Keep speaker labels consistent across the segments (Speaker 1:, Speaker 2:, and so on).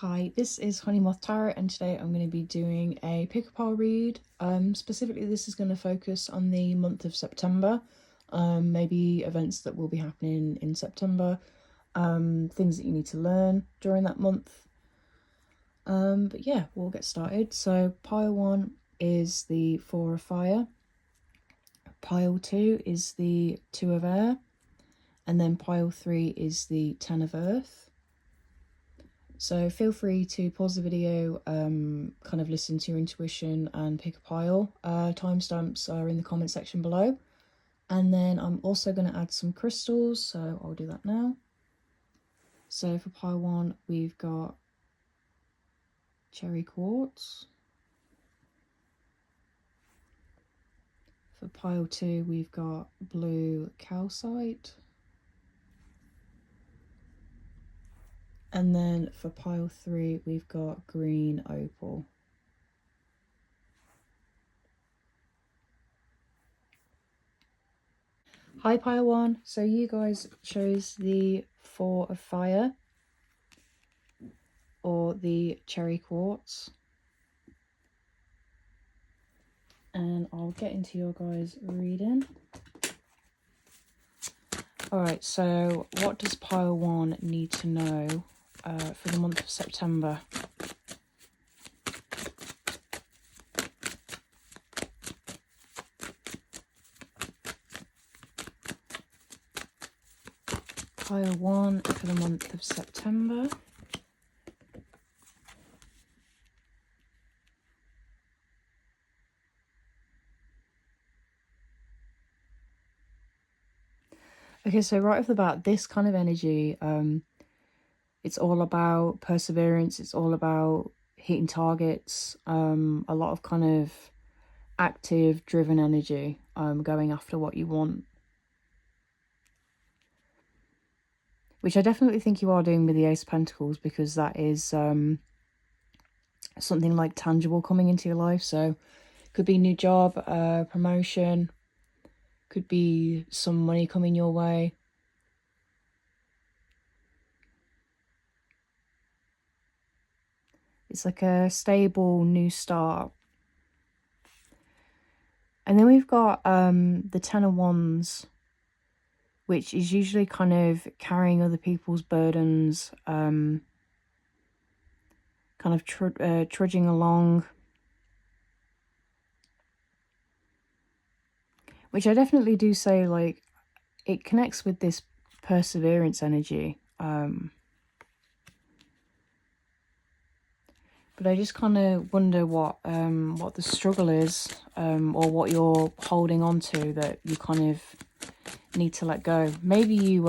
Speaker 1: Hi, this is Honeymoth Tarot, and today I'm going to be doing a pick-a-pile read. Specifically, this is going to focus on the month of September, maybe events that will be happening in September, things that you need to learn during that month. But yeah, we'll get started. So pile 1 is the 4 of fire, pile 2 is the 2 of air, and then pile 3 is the 10 of earth. So feel free to pause the video, kind of listen to your intuition and pick a pile. Timestamps are in the comment section below. And then I'm also going to add some crystals, so I'll do that now. So for pile 1, we've got cherry quartz. For pile 2, we've got blue calcite. And then for pile 3, we've got green opal. Hi pile 1, so you guys chose the 4 of fire or the cherry quartz. And I'll get into your guys' reading. Alright, so what does pile 1 need to know for the month of September? Pile 1 for the month of September. Okay, so right off the bat, this kind of energy, it's all about perseverance, it's all about hitting targets, a lot of kind of active, driven energy, going after what you want. Which I definitely think you are doing with the Ace of Pentacles, because that is something like tangible coming into your life. So could be new job, promotion, could be some money coming your way. It's like a stable new start. And then we've got the 10 of Wands, which is usually kind of carrying other people's burdens, kind of trudging along. Which I definitely do say, like, it connects with this perseverance energy. But I just kind of wonder what the struggle is, or what you're holding on to that you kind of need to let go. Maybe you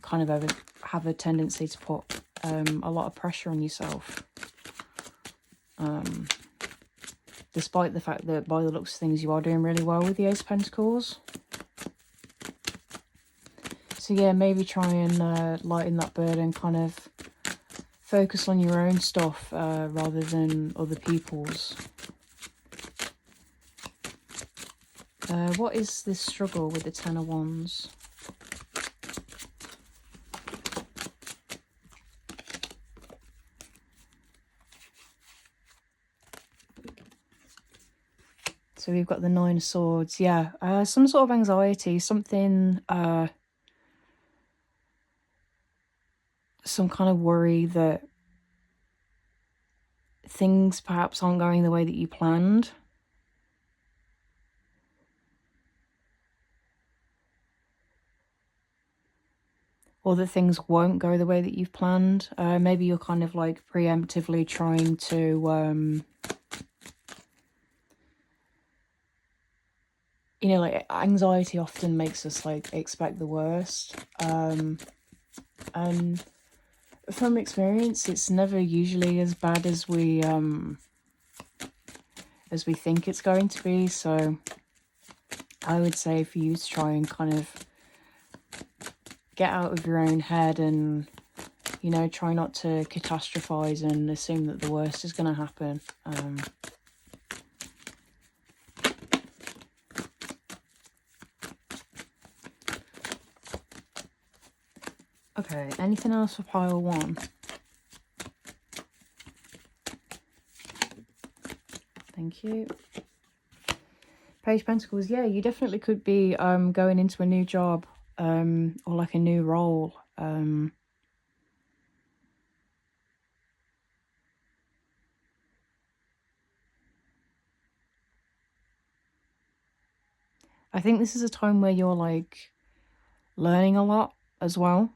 Speaker 1: kind of have a tendency to put a lot of pressure on yourself, despite the fact that by the looks of things you are doing really well with the Ace of Pentacles. So yeah, maybe try and lighten that burden, kind of focus on your own stuff rather than other people's. What is this struggle with the 10 of Wands? So we've got the 9 of Swords. Yeah, some sort of anxiety, something, some kind of worry that things perhaps aren't going the way that you planned. Or that things won't go the way that you've planned. Maybe you're kind of like preemptively trying to, you know, like anxiety often makes us like expect the worst. And from experience, it's never usually as bad as we think it's going to be. So I would say for you to try and kind of get out of your own head and, you know, try not to catastrophize and assume that the worst is going to happen. Okay, anything else for pile 1? Thank you. Page of Pentacles, yeah, you definitely could be going into a new job or like a new role. I think this is a time where you're like learning a lot as well.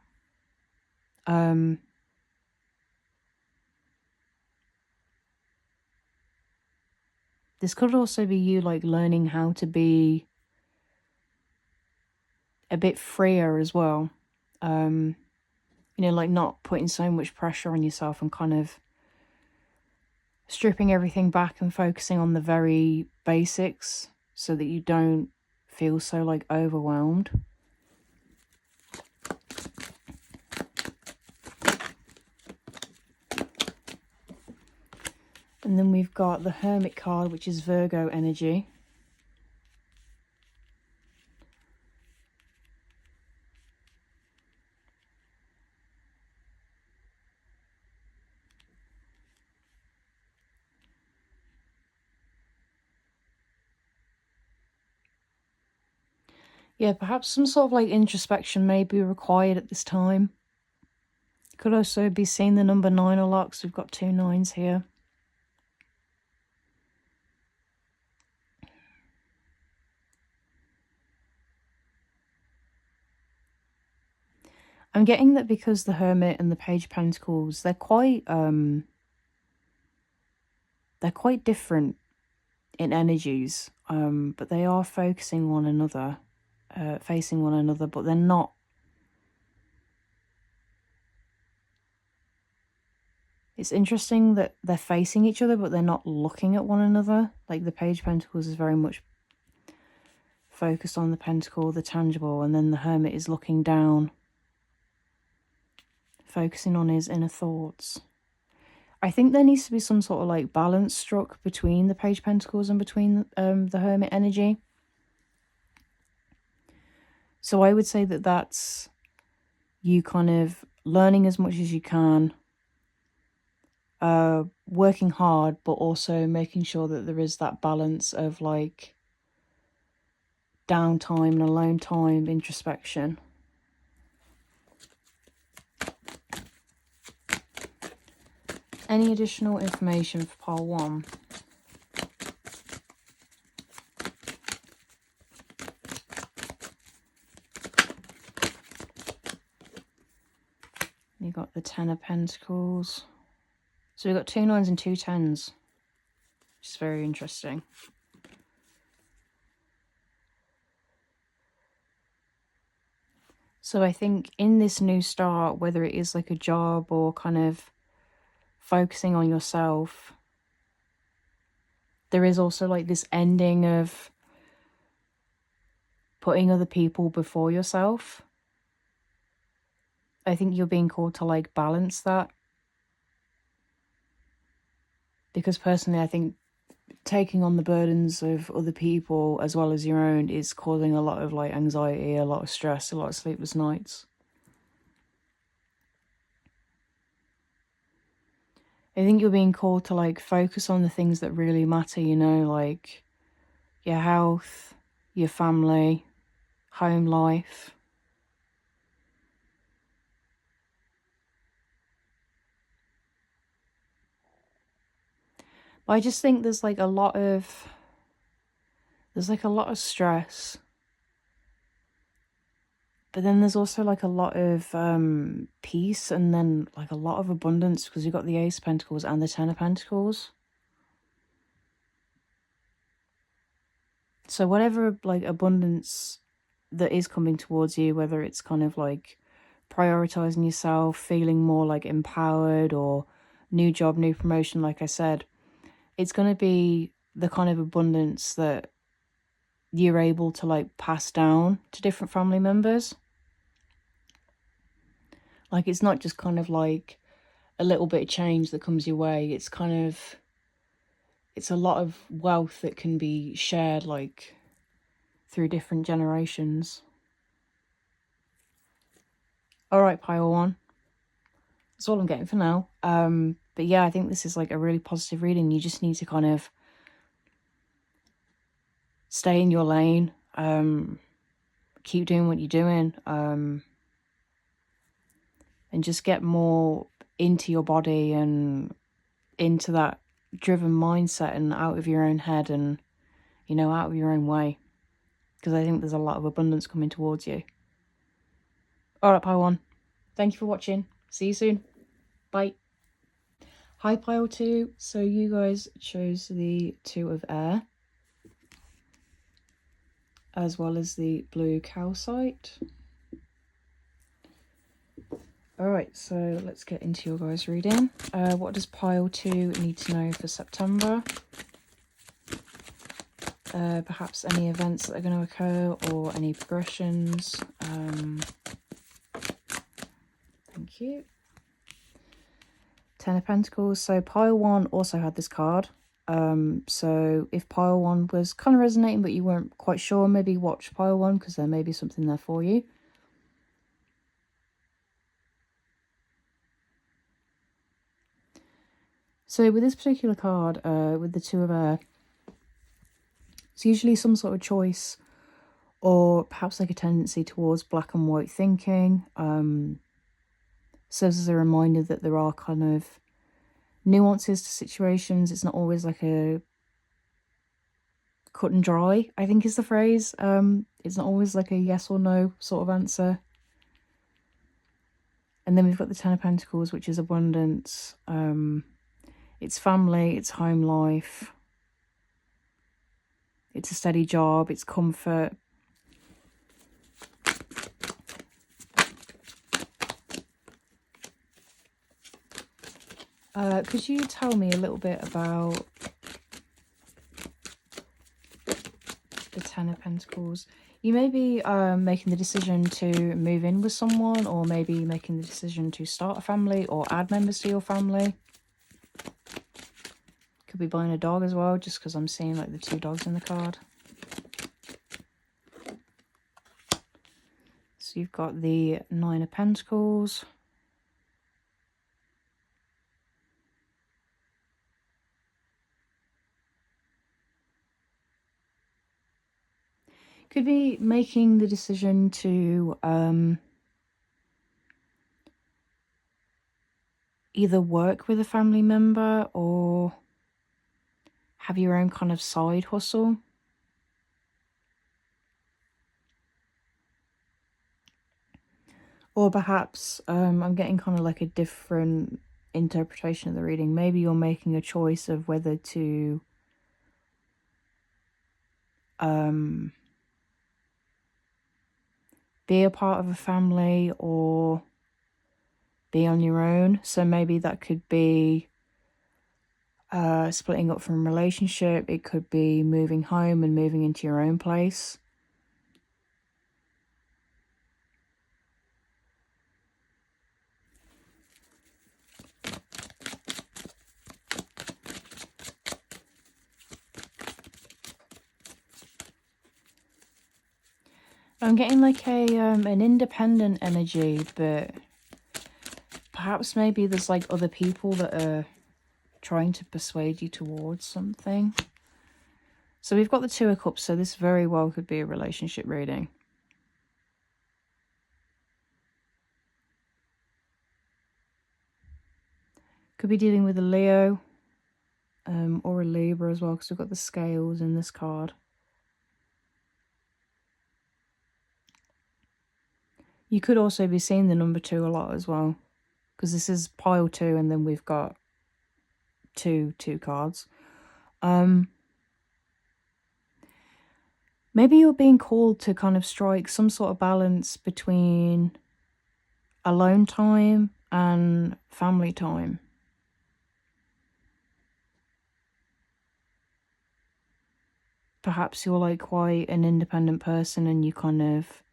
Speaker 1: This could also be you like learning how to be a bit freer as well. You know, like not putting so much pressure on yourself and kind of stripping everything back and focusing on the very basics so that you don't feel so like overwhelmed. And then we've got the Hermit card, which is Virgo energy. Yeah, perhaps some sort of like introspection may be required at this time. Could also be seeing the number 9 a lot, because we've got 2 9s here. I'm getting that because the Hermit and the Page of Pentacles, they're quite different in energies, but they are focusing one another, facing one another, but they're not. It's interesting that they're facing each other, but they're not looking at one another. Like the Page of Pentacles is very much focused on the pentacle, the tangible, and then the Hermit is looking down, focusing on his inner thoughts. I think there needs to be some sort of like balance struck between the Page of Pentacles and between the Hermit energy. So I would say that that's you kind of learning as much as you can, working hard, but also making sure that there is that balance of like downtime and alone time, introspection. Any additional information for pile 1? You got the 10 of Pentacles. So we've got 2 9s and 2 10s, which is very interesting. So I think in this new start, whether it is like a job or kind of focusing on yourself, there is also like this ending of putting other people before yourself. I think you're being called to like balance that. Because personally, I think taking on the burdens of other people as well as your own is causing a lot of like anxiety, a lot of stress, a lot of sleepless nights. I think you're being called to like focus on the things that really matter, you know, like your health, your family, home life. But I just think there's like a lot of stress. But then there's also like a lot of peace, and then like a lot of abundance, because you've got the Ace of Pentacles and the 10 of Pentacles. So whatever like abundance that is coming towards you, whether it's kind of like prioritizing yourself, feeling more like empowered, or new job, new promotion, like I said, it's going to be the kind of abundance that you're able to like pass down to different family members. Like it's not just kind of like a little bit of change that comes your way. It's kind of, it's a lot of wealth that can be shared like through different generations. All right, pile 1. That's all I'm getting for now. But yeah, I think this is like a really positive reading. You just need to kind of stay in your lane, keep doing what you're doing, and just get more into your body and into that driven mindset and out of your own head and, you know, out of your own way. Because I think there's a lot of abundance coming towards you. Alright, Pile 1. Thank you for watching. See you soon. Bye. Hi, Pile 2. So you guys chose the Two of Air, as well as the blue calcite. Alright, so let's get into your guys' reading. What does Pile 2 need to know for September? Perhaps any events that are going to occur or any progressions. Thank you. Ten of Pentacles. So Pile 1 also had this card. So if Pile 1 was kind of resonating but you weren't quite sure, maybe watch Pile 1 because there may be something there for you. So with this particular card, with the Two of Air, it's usually some sort of choice or perhaps like a tendency towards black and white thinking. Serves as a reminder that there are kind of nuances to situations. It's not always like a cut and dry, I think is the phrase. It's not always like a yes or no sort of answer. And then we've got the Ten of Pentacles, which is abundance. It's family, it's home life. It's a steady job, it's comfort. Could you tell me a little bit about the Ten of Pentacles? You may be making the decision to move in with someone, or maybe making the decision to start a family or add members to your family. Could be buying a dog as well, just because I'm seeing like the two dogs in the card. So you've got the Nine of Pentacles. Could be making the decision to either work with a family member or have your own kind of side hustle. Or perhaps I'm getting kind of like a different interpretation of the reading. Maybe you're making a choice of whether to be a part of a family or be on your own. So maybe that could be splitting up from a relationship. It could be moving home and moving into your own place. I'm getting like an independent energy, but perhaps maybe there's like other people that are trying to persuade you towards something. So we've got the Two of Cups, so this very well could be a relationship reading. Could be dealing with a Leo or a Libra as well, because we've got the scales in this card. You could also be seeing the number 2 a lot as well, because this is Pile 2 and then we've got two cards. Maybe you're being called to kind of strike some sort of balance between alone time and family time. Perhaps you're like quite an independent person and you kind of,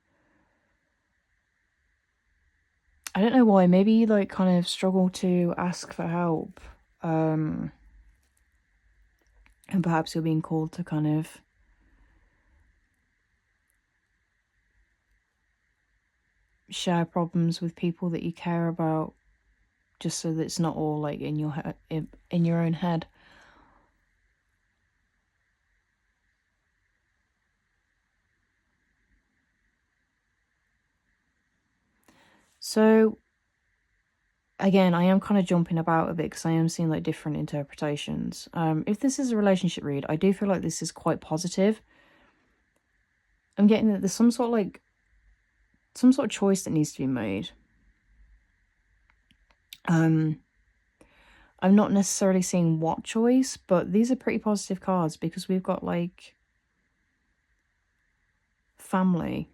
Speaker 1: I don't know why, maybe you like kind of struggle to ask for help. And perhaps you're being called to kind of share problems with people that you care about, just so that it's not all like in your own head. So again, I am kind of jumping about a bit because I am seeing like different interpretations. If this is a relationship read, I do feel like this is quite positive. I'm getting that there's some sort of choice that needs to be made. I'm not necessarily seeing what choice, but these are pretty positive cards because we've got like family,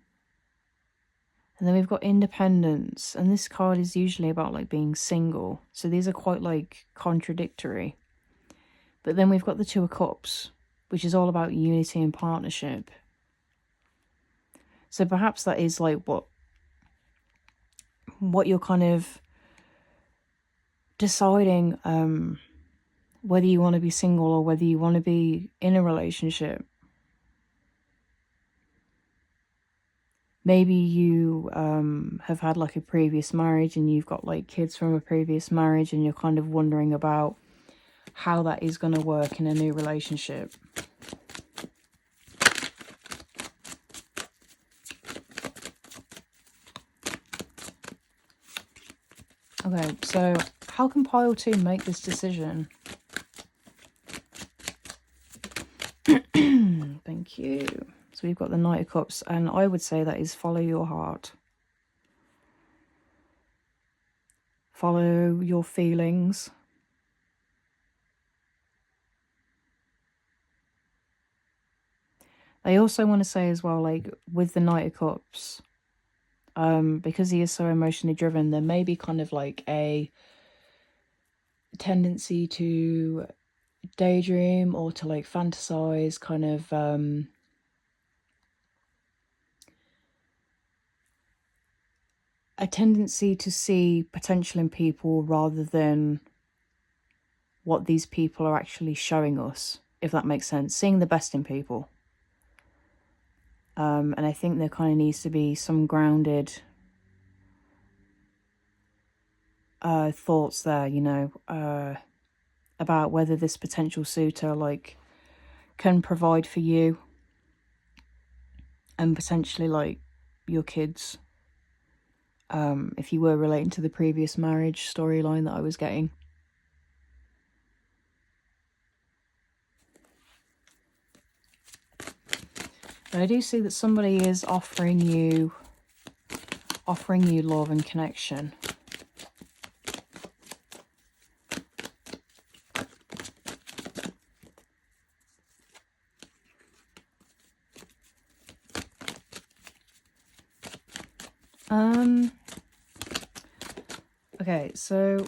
Speaker 1: and then we've got independence, and this card is usually about like being single. So these are quite like contradictory. But then we've got the Two of Cups, which is all about unity and partnership. So perhaps that is like what you're kind of deciding, whether you want to be single or whether you want to be in a relationship. Maybe you have had like a previous marriage and you've got like kids from a previous marriage and you're kind of wondering about how that is going to work in a new relationship. Okay, so how can pile 2 make this decision? Thank you. So we've got the Knight of Cups, and I would say that is follow your heart. Follow your feelings. I also want to say as well, like with the Knight of Cups, because he is so emotionally driven, there may be kind of like a tendency to daydream or to like fantasize, kind of a tendency to see potential in people rather than what these people are actually showing us, if that makes sense. Seeing the best in people. And I think there kind of needs to be some grounded thoughts there, you know, about whether this potential suitor like can provide for you and potentially like your kids, if you were relating to the previous marriage storyline that I was getting. But I do see that somebody is offering you love and connection. Okay, so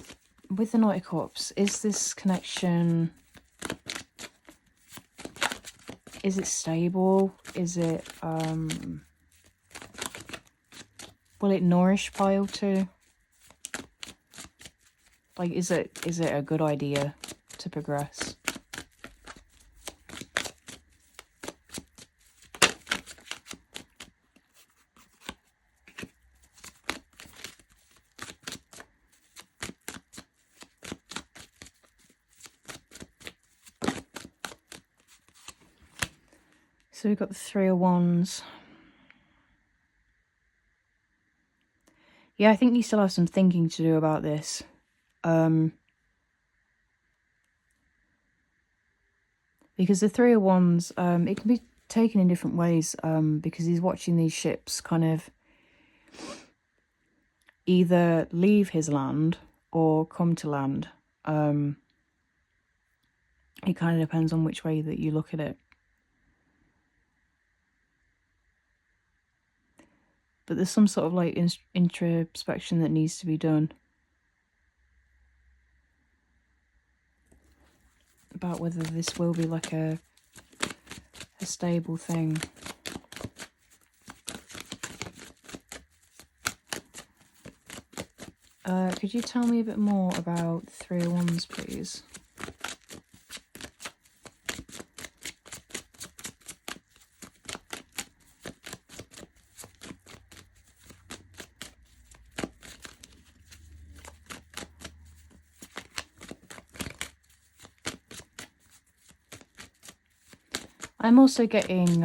Speaker 1: with the Knight of Cups, is this connection, is it stable? Is it, will it nourish pile 2? Like, is it a good idea to progress? So we've got the 3 of Wands. Yeah, I think you still have some thinking to do about this. Because the 3 of Wands, it can be taken in different ways, because he's watching these ships kind of either leave his land or come to land. It kind of depends on which way that you look at it. But there's some sort of like introspection that needs to be done about whether this will be like a stable thing. Could you tell me a bit more about 3 of Wands, please? I'm also getting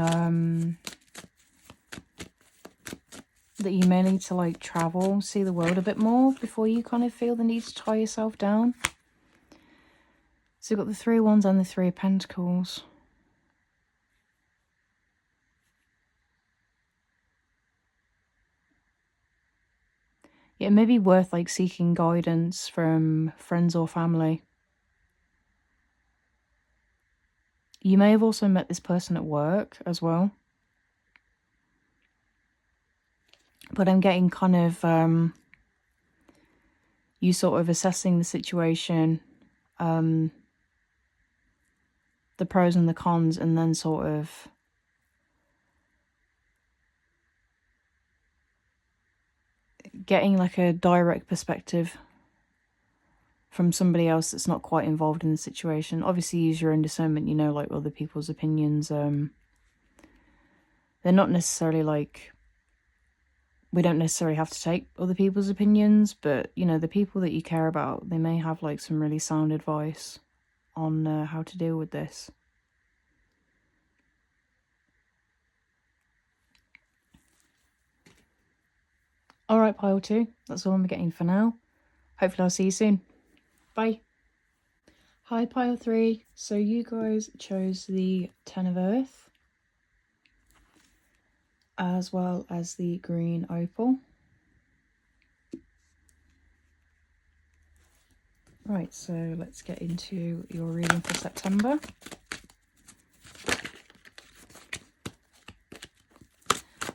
Speaker 1: that you may need to like travel, see the world a bit more before you kind of feel the need to tie yourself down. So you've got the 3 of Wands and the 3 of Pentacles. It may be worth like seeking guidance from friends or family. You may have also met this person at work as well. But I'm getting kind of you sort of assessing the situation, the pros and the cons, and then sort of getting like a direct perspective from somebody else that's not quite involved in the situation. Obviously use your own discernment, you know, like other people's opinions. They're not necessarily like, we don't necessarily have to take other people's opinions, but, you know, the people that you care about, they may have like some really sound advice on how to deal with this. Alright, pile 2, that's all I'm getting for now. Hopefully I'll see you soon. Bye. Hi, pile 3. So you guys chose the 10 of Earth, as well as the green opal. Right, so let's get into your reading for September.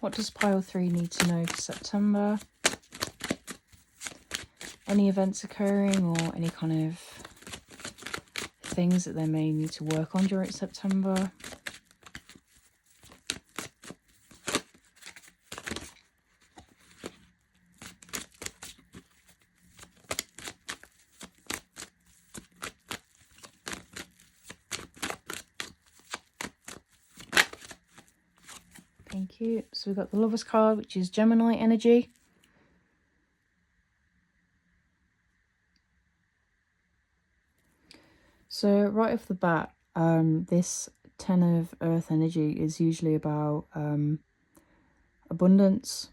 Speaker 1: What does pile 3 need to know for September? Any events occurring or any kind of things that they may need to work on during September? Thank you. So we've got the Lovers card, which is Gemini energy. So right off the bat, this 10 of Earth energy is usually about abundance.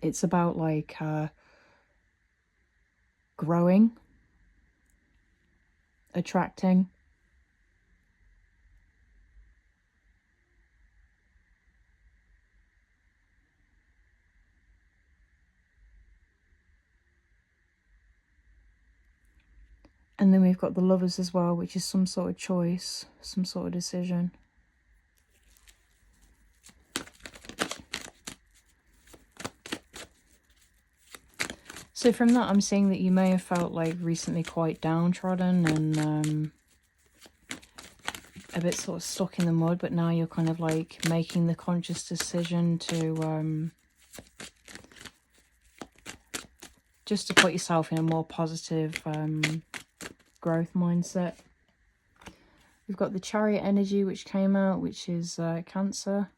Speaker 1: It's about like growing, attracting. And then we've got the Lovers as well, which is some sort of choice, some sort of decision. So from that, I'm seeing that you may have felt like recently quite downtrodden and a bit sort of stuck in the mud, but now you're kind of like making the conscious decision to just to put yourself in a more positive growth mindset. We've got the Chariot energy, which came out, which is Cancer.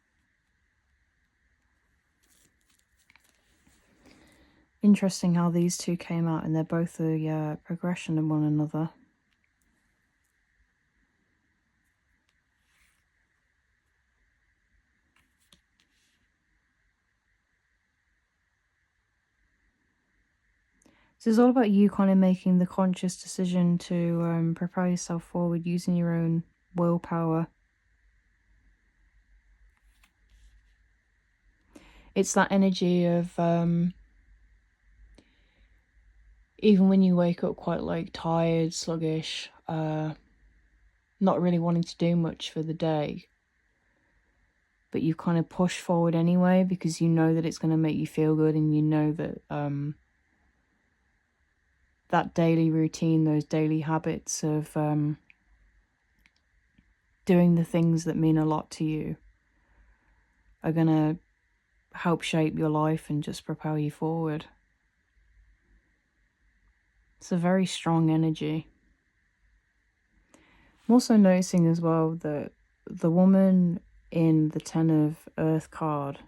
Speaker 1: Interesting how these two came out, and they're both a progression of one another. So it's all about you kind of making the conscious decision to propel yourself forward using your own willpower. It's that energy of even when you wake up quite like tired, sluggish, not really wanting to do much for the day, but you kind of push forward anyway because you know that it's going to make you feel good, and you know that that daily routine, those daily habits of doing the things that mean a lot to you are going to help shape your life and just propel you forward. It's a very strong energy. I'm also noticing as well that the woman in the 10 of Earth card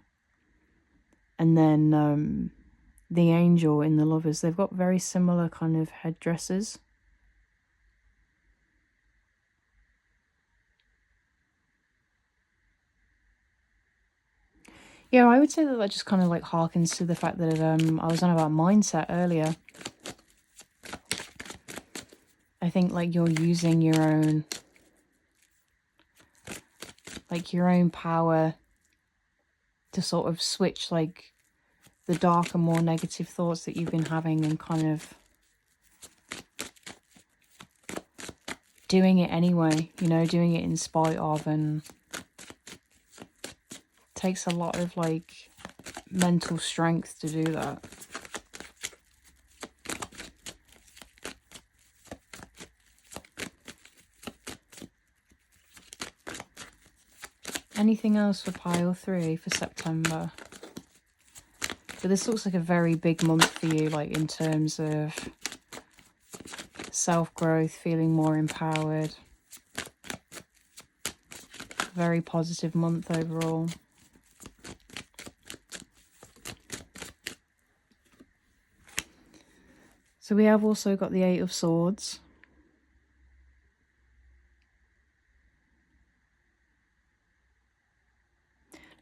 Speaker 1: and then the angel in the Lovers, they've got very similar kind of headdresses. Yeah, I would say that that just kind of like harkens to the fact that I was on about mindset earlier. I think like you're using your own power to sort of switch like the darker, more negative thoughts that you've been having and kind of doing it anyway, you know, doing it in spite of, and takes a lot of like mental strength to do that. Anything else for pile 3 for September? So this looks like a very big month for you, like in terms of self-growth, feeling more empowered. Very positive month overall. So we have also got the 8 of Swords.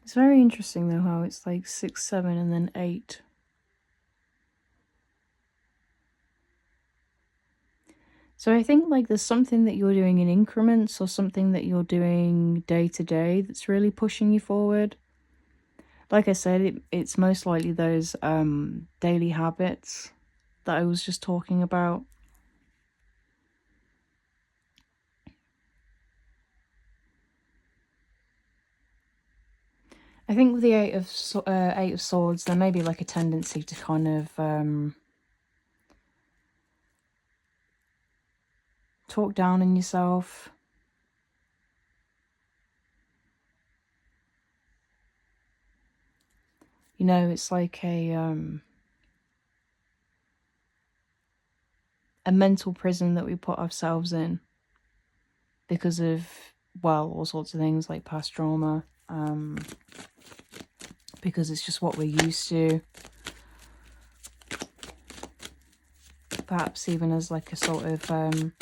Speaker 1: It's very interesting though how it's like 6, 7 and then 8. So I think like there's something that you're doing in increments or something that you're doing day to day that's really pushing you forward. Like I said, it's most likely those daily habits that I was just talking about. I think with the Eight of Swords, there may be like a tendency to kind of talk down on yourself. You know, it's like a mental prison that we put ourselves in because of, well, all sorts of things like past trauma, because it's just what we're used to. Perhaps even as like a sort of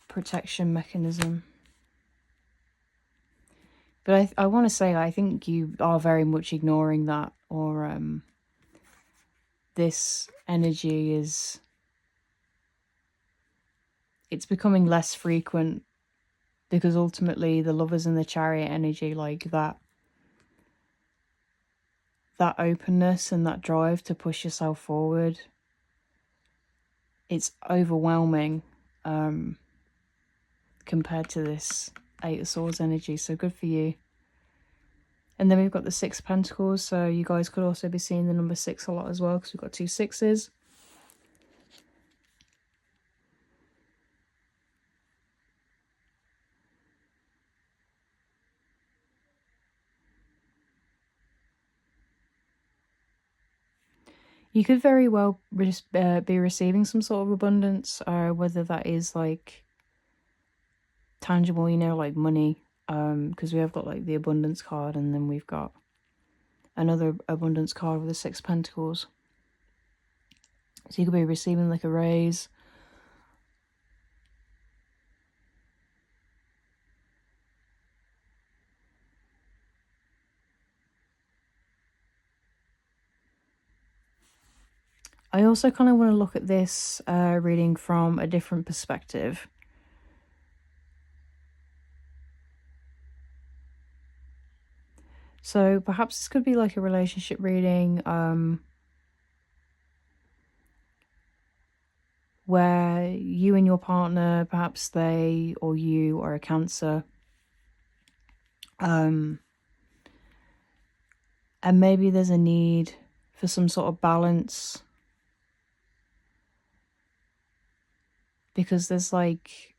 Speaker 1: protection mechanism. But I want to say, I think you are very much ignoring that, or this energy is, it's becoming less frequent, because ultimately the Lovers and the Chariot energy, like that openness and that drive to push yourself forward, it's overwhelming compared to this 8 of Swords energy. So good for you. And then we've got the 6 of Pentacles, so you guys could also be seeing the number 6 a lot as well, because we've got 2 6s. You could very well be receiving some sort of abundance, whether that is like tangible, you know, like money, because we have got like the abundance card, and then we've got another abundance card with the 6 of Pentacles. So you could be receiving like a raise. I also kind of want to look at this reading from a different perspective. So perhaps this could be like a relationship reading where you and your partner, perhaps they or you are a Cancer, and maybe there's a need for some sort of balance, because there's like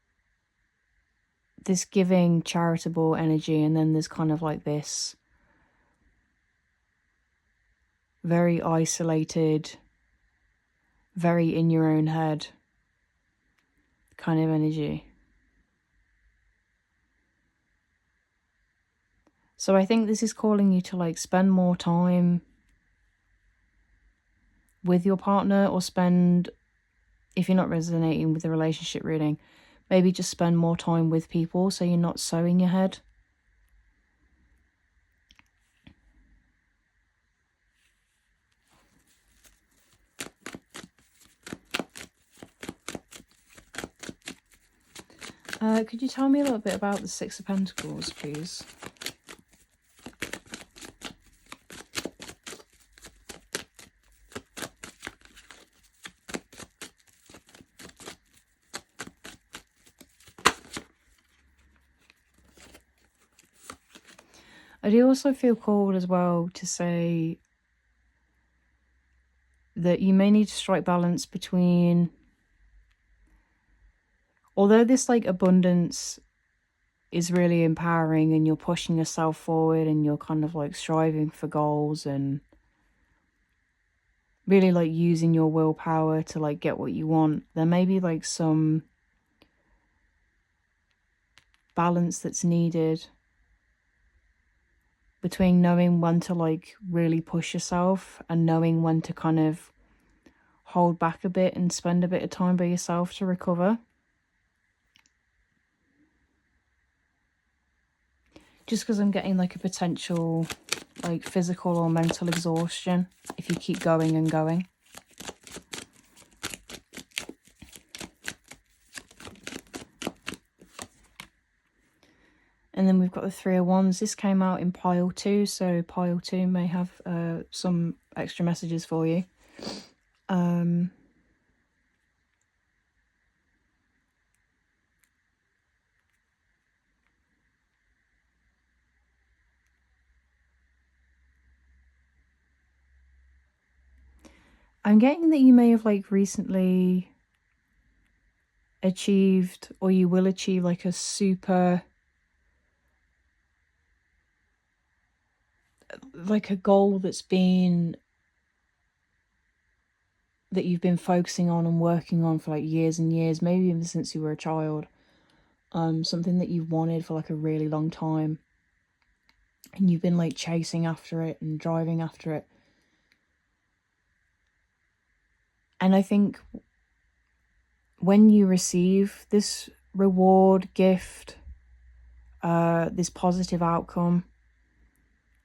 Speaker 1: this giving charitable energy, and then there's kind of like this very isolated, very in your own head kind of energy. So I think this is calling you to like spend more time with your partner, or spend, if you're not resonating with the relationship reading, maybe just spend more time with people so you're not so in your head. Could you tell me a little bit about the Six of Pentacles, please? I do also feel called as well to say that you may need to strike balance between, although this like abundance is really empowering and you're pushing yourself forward and you're kind of like striving for goals and really like using your willpower to like get what you want, there may be like some balance that's needed between knowing when to like really push yourself and knowing when to kind of hold back a bit and spend a bit of time by yourself to recover. Just because I'm getting like a potential like physical or mental exhaustion if you keep going and going. And then we've got the Three of Wands. This came out in pile 2, so pile 2 may have some extra messages for you. I'm getting that you may have like recently achieved, or you will achieve like a super, like a goal that you've been focusing on and working on for like years and years, maybe even since you were a child. Something that you've wanted for like a really long time, and you've been like chasing after it and driving after it. And I think when you receive this reward, gift, this positive outcome,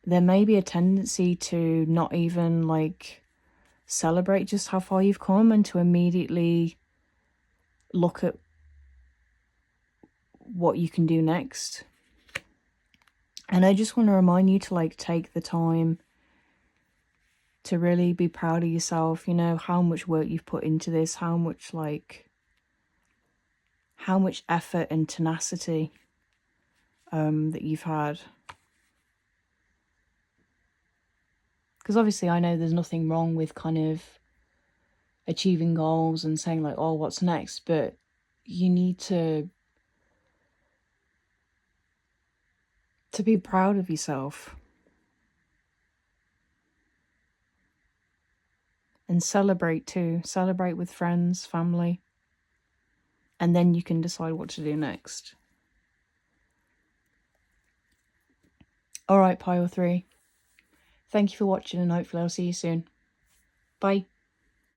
Speaker 1: there may be a tendency to not even like celebrate just how far you've come and to immediately look at what you can do next. And I just want to remind you to like take the time to really be proud of yourself, you know, how much work you've put into this, how much effort and tenacity that you've had. Because obviously I know there's nothing wrong with kind of achieving goals and saying like, oh, what's next? But you need to be proud of yourself. And celebrate too. Celebrate with friends, family. And then you can decide what to do next. Alright, pile 3. Thank you for watching and hopefully I'll see you soon. Bye.